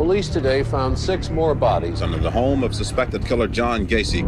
Police today found 6 more bodies under the home of suspected killer John Gacy.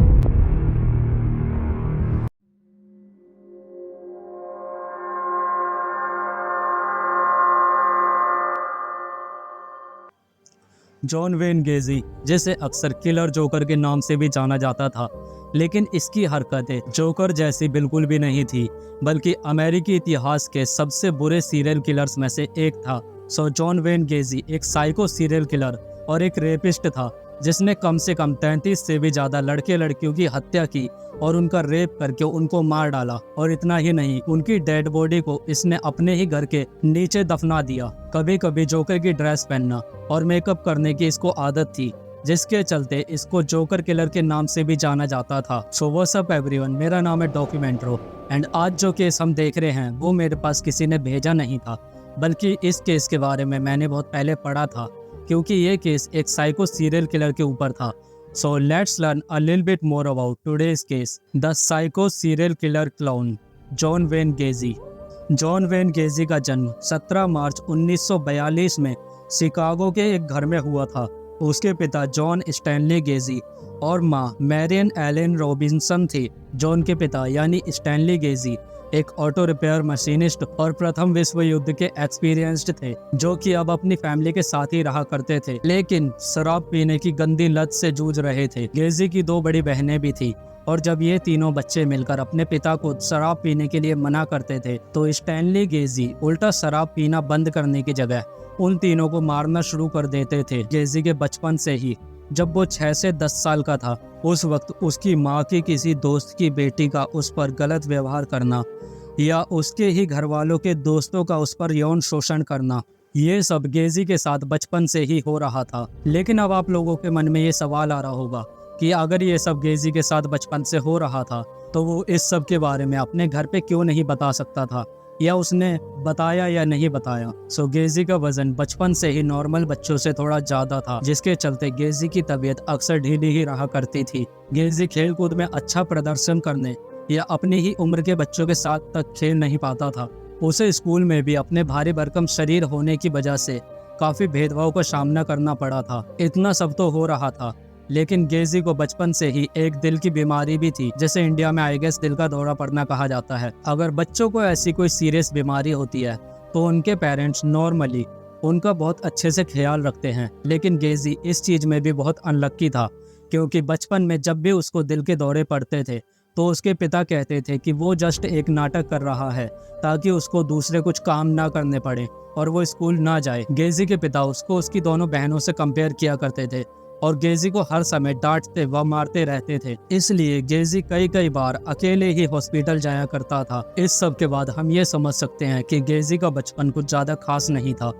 John when Gaethje, जिसे अक्सर killer joker के नाम से भी जाना जाता था, लेकिन इसकी हरकतें जोकर जैसी बिल्कुल भी नहीं थी, बल्कि अमेरिकी इतिहास के सबसे बुरे सीरियल किलर्स में से एक था। जॉन वेन गेजी एक साइको सीरियल किलर और एक रेपिस्ट था, जिसने कम से कम 33 से भी ज़्यादा लड़के लड़कियों की हत्या की और उनका रेप करके उनको मार डाला। और इतना ही नहीं, उनकी डेड बॉडी को इसने अपने ही घर के नीचे दफना दिया। कभी कभी जोकर की ड्रेस पहनना और मेकअप करने की इसको आदत थी, जिसके चलते इसको जोकर किलर के नाम से भी जाना जाता था। व्हाट्स अप एवरीवन, मेरा नाम है डॉक्यूमेंट्रो एंड आज जो केस हम देख रहे हैं वो मेरे पास किसी ने भेजा नहीं था, बल्कि इस केस के बारे में मैंने बहुत पहले पढ़ा था, क्योंकि ये केस एक साइको सीरियल किलर के ऊपर था। So let's learn a little bit more about today's case, the psycho serial killer clown John when Gaethje. John when Gaethje का जन्म 17 मार्च 1942 में शिकागो के एक घर में हुआ था। उसके पिता जॉन स्टैनली गेजी और मां मैरियन एलेन रॉबिन्सन थी। जॉन के पिता यानी स्टैनली गेजी एक ऑटो रिपेयर मशीनिस्ट और प्रथम विश्व युद्ध के एक्सपीरियंस्ड थे, जो कि अब अपनी फैमिली के साथ ही रहा करते थे, लेकिन शराब पीने की गंदी लत से जूझ रहे थे। गेजी की 2 बड़ी बहनें भी थी और जब ये तीनों बच्चे मिलकर अपने पिता को शराब पीने के लिए मना करते थे, तो स्टैनली गेजी उल्टा शराब पीना बंद करने की जगह उन तीनों को मारना शुरू कर देते थे। गेजी के बचपन से ही जब वो 6 से 10 साल का था, उस वक्त उसकी माँ की किसी दोस्त की बेटी का उस पर गलत व्यवहार करना या उसके ही घर वालों के दोस्तों का उस पर यौन शोषण करना, ये सब गेजी के साथ बचपन से ही हो रहा था। लेकिन अब आप लोगों के मन में ये सवाल आ रहा होगा कि अगर ये सब गेजी के साथ बचपन से हो रहा था, तो वो इस सब के बारे में अपने घर पे क्यों नहीं बता सकता था, या उसने बताया या नहीं बताया। गेजी का वजन बचपन से ही नॉर्मल बच्चों से थोड़ा ज्यादा था, जिसके चलते गेजी की तबीयत अक्सर ढीली ही रहा करती थी। गेजी खेलकूद में अच्छा प्रदर्शन करने या अपनी ही उम्र के बच्चों के साथ तक खेल नहीं पाता था। उसे स्कूल में भी अपने भारी भरकम शरीर होने की वजह से काफी भेदभाव का सामना करना पड़ा था। इतना सब तो हो रहा था, लेकिन गेजी को बचपन से ही एक दिल की बीमारी भी थी, जैसे इंडिया में आई गेस दिल का दौरा पड़ना कहा जाता है। अगर बच्चों को ऐसी कोई सीरियस बीमारी होती है तो उनके पेरेंट्स नॉर्मली उनका बहुत अच्छे से ख्याल रखते हैं, लेकिन गेजी इस चीज में भी बहुत अनलक्की था, क्योंकि बचपन में जब भी उसको दिल के दौरे पड़ते थे तो उसके पिता कहते थे कि वो जस्ट एक नाटक कर रहा है ताकि उसको दूसरे कुछ काम ना करने पड़े और वो स्कूल ना जाए। गेजी के पिता उसको उसकी दोनों बहनों से कंपेयर किया करते थे और गेजी को हर समय डांटते व मारते रहते थे, इसलिए गेजी कई बार अकेले ही हॉस्पिटल जाया करता था। इस सब के बाद हम ये समझ सकते हैं कि गेजी का बचपन कुछ ज़्यादा खास नहीं था,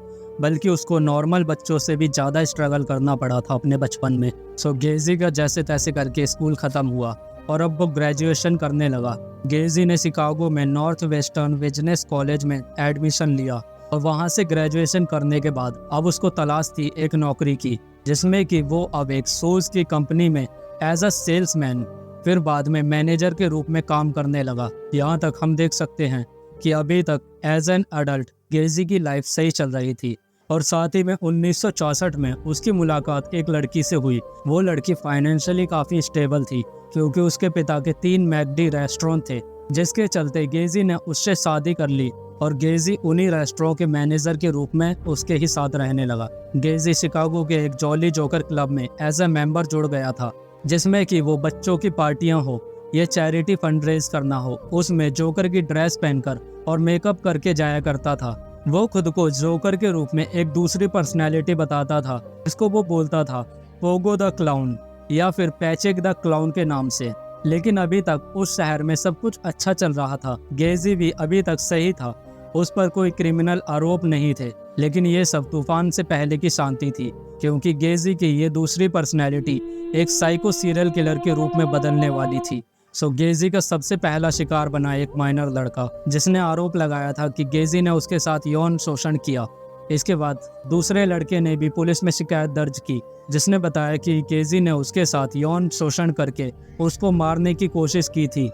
बल्कि उसको नॉर्मल बच्चों से भी ज़्यादा स्ट्रगल करना पड़ा था अपने बचपन में। गेजी का जैसे तैसे करके स्कूल ख़त्म हुआ और अब वो ग्रेजुएशन करने लगा। गेजी ने शिकागो में नॉर्थ वेस्टर्न बिजनेस कॉलेज में एडमिशन लिया और वहाँ से ग्रेजुएशन करने के बाद अब उसको तलाश थी एक नौकरी की, जिसमें कि वो अब एक शूज़ की कंपनी में एज अ सेल्समैन, फिर बाद में मैनेजर के रूप में काम करने लगा। यहाँ तक हम देख सकते हैं कि अभी तक एज एन अडल्ट गेजी की लाइफ सही चल रही थी। और साथ ही में 1964 में उसकी मुलाकात एक लड़की से हुई। वो लड़की फाइनेंशियली काफ़ी स्टेबल थी, क्योंकि उसके पिता के 3 मैकडी रेस्टोरेंट थे, जिसके चलते गेजी ने उससे शादी कर ली और गेजी उन्हीं रेस्टोरेंट के मैनेजर के रूप में उसके ही साथ रहने लगा। गेजी शिकागो के एक जॉली जोकर क्लब में एज ए मेंबर जुड़ गया था, जिसमें कि वो बच्चों की पार्टियां हो या चैरिटी फंड रेज करना हो, उसमें जोकर की ड्रेस पहनकर और मेकअप करके जाया करता था। वो खुद को जोकर के रूप में एक दूसरी पर्सनैलिटी बताता था, जिसको वो बोलता था पोगो द क्लाउन या फिर पैचेक द क्लाउन के नाम से। लेकिन अभी तक उस शहर में सब कुछ अच्छा चल रहा था, गेजी भी अभी तक सही था, उस पर कोई क्रिमिनल आरोप नहीं थे। लेकिन ये सब तूफान से पहले की शांति थी, क्योंकि गेजी की ये दूसरी पर्सनैलिटी एक साइको सीरियल किलर के रूप में बदलने वाली थी। गेजी का सबसे पहला शिकार बना एक माइनर लड़का, जिसने आरोप लगाया था कि गेजी ने उसके साथ यौन शोषण किया। इसके बाद दूसरे लड़के ने भी पुलिस में शिकायत दर्ज की, जिसने बताया कि गेजी ने उसके साथ यौन शोषण करके उसको मारने की कोशिश की थी।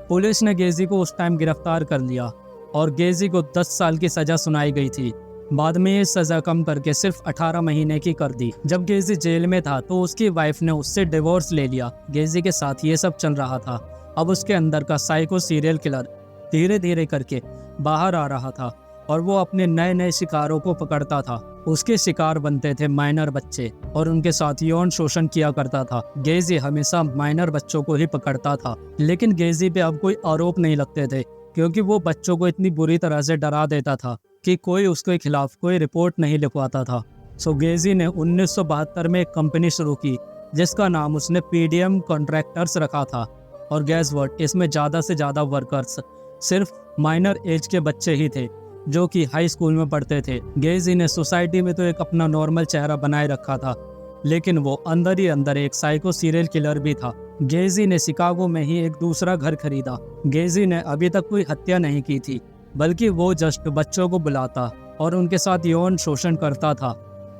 पुलिस ने गेजी को उस टाइम गिरफ्तार कर लिया और गेजी को 10 साल की सजा सुनाई गई थी। बाद में ये सज़ा कम करके सिर्फ 18 महीने की कर दी। जब गेजी जेल में था तो उसकी वाइफ ने उससे डिवोर्स ले लिया। गेजी के साथ ये सब चल रहा था। अब उसके अंदर का साइको सीरियल किलर धीरे धीरे करके बाहर आ रहा था और वो अपने नए नए शिकारों को पकड़ता था। उसके शिकार बनते थे माइनर बच्चे और उनके साथ यौन शोषण किया करता था। गेजी हमेशा माइनर बच्चों को ही पकड़ता था, लेकिन गेजी पे अब कोई आरोप नहीं लगते थे क्योंकि वो बच्चों को इतनी बुरी तरह से डरा देता था कि कोई उसके खिलाफ कोई रिपोर्ट नहीं लिखवाता था। सो गेजी ने 1972 में एक कंपनी शुरू की जिसका नाम उसने पीडीएम कॉन्ट्रैक्टर्स रखा था। और गैस व्हाट, इसमें ज़्यादा से ज़्यादा वर्कर्स सिर्फ माइनर एज के बच्चे ही थे जो कि हाई स्कूल में पढ़ते थे। गेजी ने सोसाइटी में तो एक अपना नॉर्मल चेहरा बनाए रखा था, लेकिन वो अंदर ही अंदर एक साइको सीरियल किलर भी था। गेजी ने शिकागो में ही एक दूसरा घर खरीदा। गेजी ने अभी तक कोई हत्या नहीं की थी, बल्कि वो जस्ट बच्चों को बुलाता और उनके साथ यौन शोषण करता था।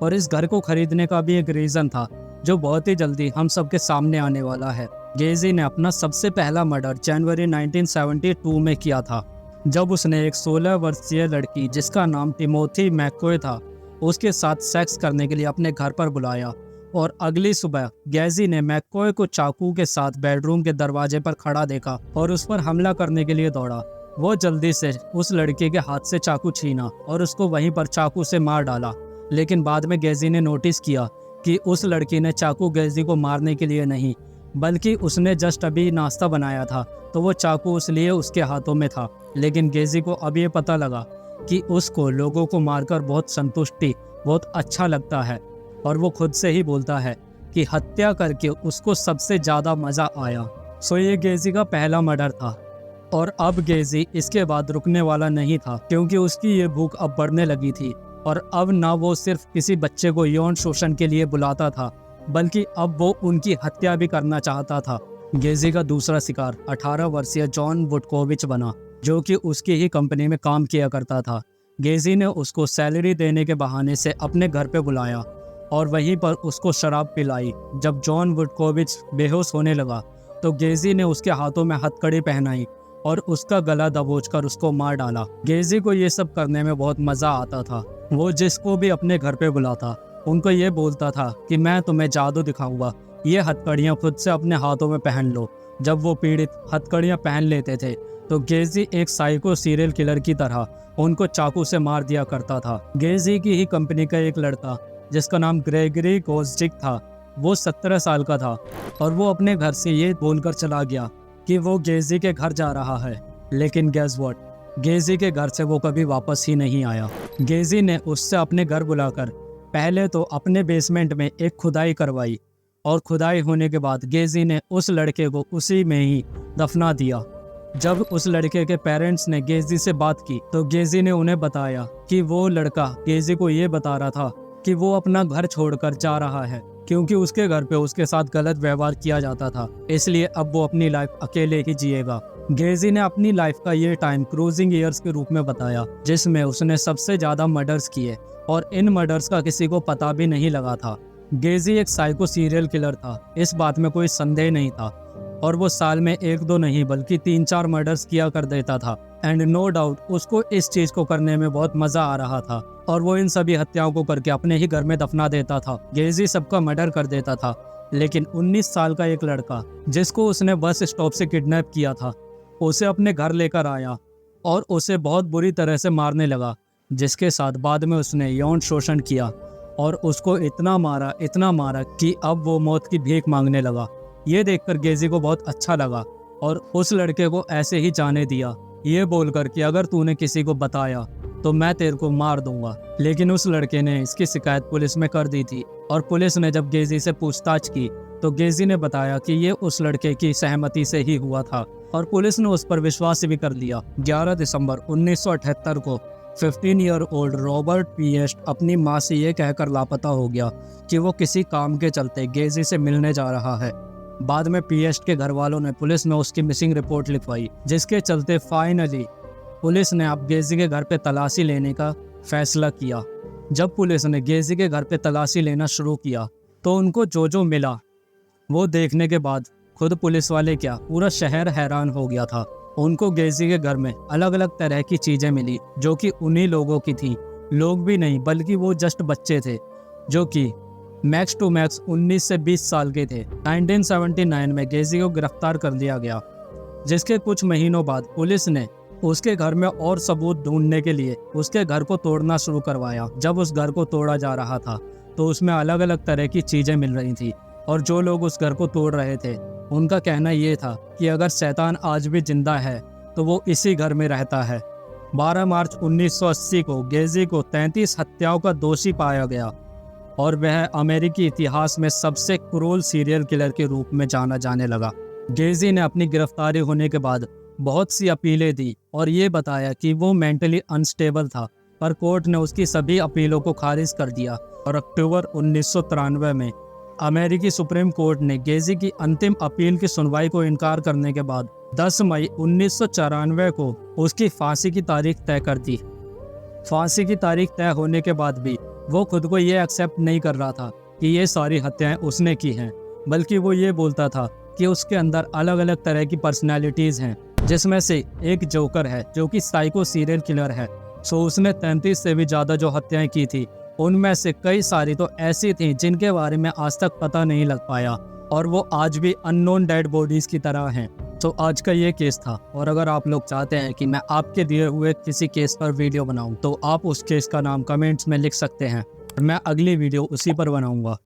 और इस घर को खरीदने का भी एक रीज़न था जो बहुत ही जल्दी हम सबके सामने आने वाला है। गेजी ने अपना सबसे पहला मर्डर जनवरी 1972 में किया था, जब उसने एक 16 वर्षीय लड़की जिसका नाम टिमोथी मैककॉय था उसके साथ सेक्स करने के लिए अपने घर पर बुलाया। और अगली सुबह गेजी ने मैककॉय को चाकू के साथ बेडरूम के दरवाजे पर खड़ा देखा और उस पर हमला करने के लिए दौड़ा। वो जल्दी से उस लड़के के हाथ से चाकू छीना और उसको वहीं पर चाकू से मार डाला। लेकिन बाद में गेजी ने नोटिस किया कि उस लड़की ने चाकू गेजी को मारने के लिए नहीं, बल्कि उसने जस्ट अभी नाश्ता बनाया था, तो वो चाकू इसलिए उसके हाथों में था। लेकिन गेजी को अब ये पता लगा कि उसको लोगों को मारकर बहुत अच्छा लगता है और वो खुद से ही बोलता है कि हत्या करके उसको सबसे ज़्यादा मज़ा आया। सो ये गेजी का पहला मर्डर था। और अब गेजी इसके बाद रुकने वाला नहीं था क्योंकि उसकी ये भूख अब बढ़ने लगी थी। और अब ना वो सिर्फ किसी बच्चे को यौन शोषण के लिए बुलाता था, बल्कि अब वो उनकी हत्या भी करना चाहता था। गेजी का दूसरा शिकार 18 वर्षीय जॉन वुडकोविच बना, जो कि उसकी ही कंपनी में काम किया करता था। गेजी ने उसको सैलरी देने के बहाने से अपने घर पे बुलाया और वहीं पर उसको शराब पिलाई। जब जॉन वुडकोविच बेहोश होने लगा तो गेजी ने उसके हाथों में हथकड़ी पहनाई और उसका गला दबोचकर उसको मार डाला। गेजी को ये सब करने में बहुत मज़ा आता था। वो जिसको भी अपने घर पे बुलाता उनको ये बोलता था कि मैं तुम्हें जादू दिखाऊंगा, ये हथकड़ियाँ खुद से अपने हाथों में पहन लो। जब वो पीड़ित हथकड़ियाँ पहन लेते थे तो गेजी एक साइको सीरियल किलर की तरह उनको चाकू से मार दिया करता था। गेजी की ही कंपनी का एक लड़का जिसका नाम ग्रेगरी कोस्जिक था, वो 17 साल का था और वो अपने घर से ये बोलकर चला गया कि वो गेजी के घर जा रहा है। लेकिन गेस व्हाट, गेजी के घर से वो कभी वापस ही नहीं आया। गेजी ने उससे अपने घर बुलाकर पहले तो अपने बेसमेंट में एक खुदाई करवाई और खुदाई होने के बाद गेजी ने उस लड़के को उसी में ही दफना दिया। जब उस लड़के के पेरेंट्स ने गेजी से बात की तो गेजी ने उन्हें बताया कि वो लड़का गेजी को ये बता रहा था कि वो अपना घर छोड़कर जा रहा है क्योंकि उसके घर पे उसके साथ गलत व्यवहार किया जाता था, इसलिए अब वो अपनी लाइफ अकेले ही जिएगा। गेजी ने अपनी लाइफ का ये टाइम क्रूजिंग ईयर्स के रूप में बताया, जिसमें उसने सबसे ज़्यादा मर्डर्स किए और इन मर्डर्स का किसी को पता भी नहीं लगा था। गेजी एक साइको सीरियल किलर था, इस बात में कोई संदेह नहीं था। और वो साल में 1-2 नहीं बल्कि 3-4 मर्डर्स किया कर देता था। एंड नो डाउट उसको इस चीज़ को करने में बहुत मज़ा आ रहा था और वो इन सभी हत्याओं को करके अपने ही घर में दफना देता था। गेजी सबका मर्डर कर देता था, लेकिन 19 साल का एक लड़का जिसको उसने बस स्टॉप से किडनैप किया था, उसे अपने घर लेकर आया और उसे बहुत बुरी तरह से मारने लगा, जिसके साथ बाद में उसने यौन शोषण किया और उसको इतना मारा कि अब वो मौत की भीख मांगने लगा। ये देखकर गेजी को बहुत अच्छा लगा और उस लड़के को ऐसे ही जाने दिया, ये बोलकर कि अगर तूने किसी को बताया तो मैं तेरे को मार दूंगा। लेकिन उस लड़के ने इसकी शिकायत पुलिस में कर दी थी और पुलिस ने जब गेजी से पूछताछ की तो गेजी ने बताया कि ये उस लड़के की सहमति से ही हुआ था और पुलिस ने उस पर विश्वास भी कर लिया। 11 दिसंबर 1978 को 15 ईयर ओल्ड रॉबर्ट पिएस्ट अपनी माँ से ये कहकर लापता हो गया कि वो किसी काम के चलते गेजी से मिलने जा रहा है। बाद में पिएस्ट के घर वालों ने पुलिस में उसकी मिसिंग रिपोर्ट लिखवाई, जिसके चलते फाइनली पुलिस ने अब गेजी के घर पे तलाशी लेने का फैसला किया। जब पुलिस ने गेजी के घर पे तलाशी लेना शुरू किया तो उनको जो जो मिला वो देखने के बाद खुद पुलिस वाले क्या पूरा शहर हैरान हो गया था। उनको गेजी के घर में अलग अलग तरह की चीज़ें मिली जो कि उन्हीं लोगों की थी, लोग भी नहीं बल्कि वो जस्ट बच्चे थे जो कि मैक्स टू मैक्स 19 से 20 साल के थे। 1979 में गेजी को गिरफ्तार कर लिया गया, जिसके कुछ महीनों बाद पुलिस ने उसके घर में और सबूत ढूंढने के लिए उसके घर को तोड़ना शुरू करवाया। जब उस घर को तोड़ा जा रहा था तो उसमें अलग अलग तरह की चीज़ें मिल रही थी और जो लोग उस घर को तोड़ रहे थे उनका कहना ये था कि अगर शैतान आज भी जिंदा है तो वो इसी घर में रहता है। 12 मार्च 1980 को गेजी को 33 हत्याओं का दोषी पाया गया और वह अमेरिकी इतिहास में सबसे क्रूर सीरियल किलर के रूप में जाना जाने लगा। गेजी ने अपनी गिरफ्तारी होने के बाद बहुत सी अपीलें दी और ये बताया कि वो मेंटली अनस्टेबल था, पर कोर्ट ने उसकी सभी अपीलों को खारिज कर दिया और अक्टूबर 1993 में अमेरिकी सुप्रीम कोर्ट ने गेजी की अंतिम अपील की सुनवाई को इनकार करने के बाद 10 मई 1994 को उसकी फांसी की तारीख तय कर दी। फांसी की तारीख तय होने के बाद भी वो खुद को ये एक्सेप्ट नहीं कर रहा था कि ये सारी हत्याएं उसने की हैं, बल्कि वो ये बोलता था कि उसके अंदर अलग अलग तरह की पर्सनैलिटीज़ हैं, जिसमें से एक जोकर है जो कि साइको सीरियल किलर है। सो उसने 33 से भी ज़्यादा जो हत्याएं की थी उनमें से कई सारी तो ऐसी थी जिनके बारे में आज तक पता नहीं लग पाया और वो आज भी अननोन डेड बॉडीज़ की तरह हैं। तो आज का ये केस था और अगर आप लोग चाहते हैं कि मैं आपके दिए हुए किसी केस पर वीडियो बनाऊं तो आप उस केस का नाम कमेंट्स में लिख सकते हैं और मैं अगली वीडियो उसी पर बनाऊंगा।